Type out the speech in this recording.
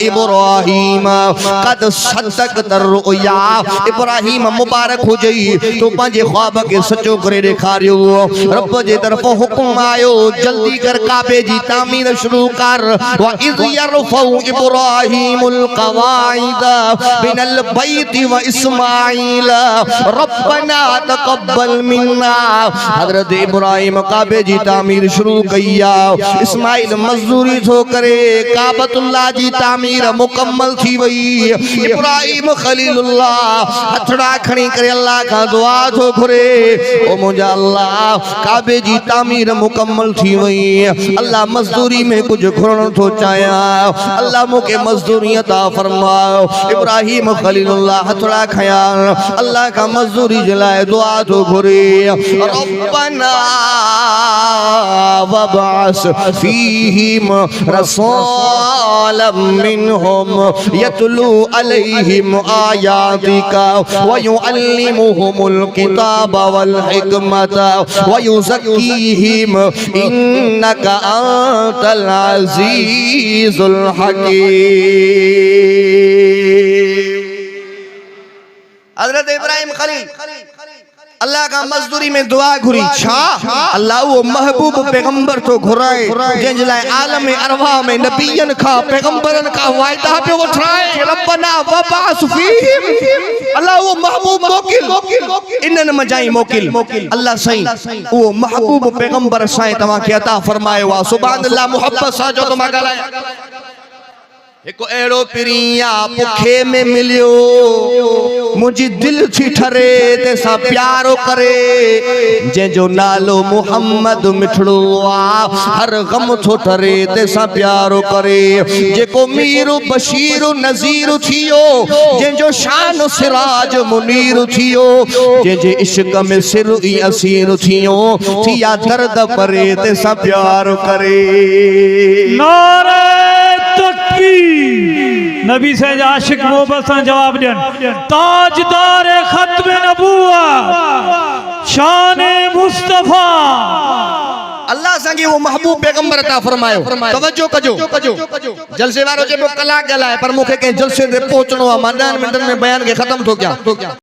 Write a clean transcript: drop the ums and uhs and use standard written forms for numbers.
इब्राहिम कद सदक़त रुया। इब्राहिम मुबारक हो जई तो पंजे ख्वाब के सचो करे दिखारियो। रब जे तरफ हुक्म आयो जल्दी कर काबे जी तामीर शुरू कर। व इज़ यरफउ इब्राहिमुल क़वाइद बिनल बैति व इस्माईल रब्बना तक़ब्बल मिन्ना। हजरत इब्राहिम काबे जी तामीर शुरू कइया। इस्माईल मजदूरी थो करे काबतुल्लाह जी तामीर मुकम्मल थी वई। इब्राहिम खलीलुल्लाह हथड़ा खणी करे अल्लाह का दुआ थो घुरे ओ मुंजा अल्लाह काबे जी तामीर मुकम्मल थी वई। अल्लाह मजदूरी में कुछ घुरण थो चाया। अल्लाह मुके मजदूरी अता फरमाओ। इब्राहिम खलीलुल्लाह हथड़ा खया अल्लाह का मजदूरी जलाए दुआ थो घुरे। रब्बना वबअस फीहिम रसूलन मिनहुम यतलू अलैहिम आयातिका व युअल्लिमुहुमुल किताब वल हिकमता व युज़क्कीहिम इन्नका अंतल अज़ीज़ुल हकीम। हज़रत इब्राहिम खलील अल्लाह का मजदूरी में दुआ घुरी छा अल्लाह वो महबूब पैगंबर तो घुराए जंहिंजे लाइ आलम अरवाह में नबियन का पैगंबरन का वायदा पे उठाए। रब्बना वबअस फीहिम अल्लाह वो महबूब मोकिल इनन मजाई मोकिल। अल्लाह सही वो महबूब पैगंबर साईं तवा के अता फरमाए वा। सुभान अल्लाह मोहब्बत सा जो तुम गलाए एको एड़ो पिरिया पुखे में मिलियो मुझी दिल थी ठरे ते सा प्यारो करे जंहिंजो नालो मुहम्मद मिठड़ो आ हर गम थो ठरे ते सा प्यारो करे। जेको मीर बशीर नज़ीर थियो जंहिंजो शान सिराज मुनीर थियो जंहिंजे इश्क में सिर ई असीर थियो थिया दर्द परे ते सा प्यारो करे। नारे नबी से आशिक मोहब्बत से जवाब देन। ताजदार खत्म नबूवत शान मुस्तफा अल्लाह संगी वो महबूब पैगंबर अता फरमायो। तवज्जो कजो जलसे वारो जे कलाक गलाए पर मुखे के जलसे दे पहुंचनो आ। 10 मिनटन में बयान के खत्म थो गया।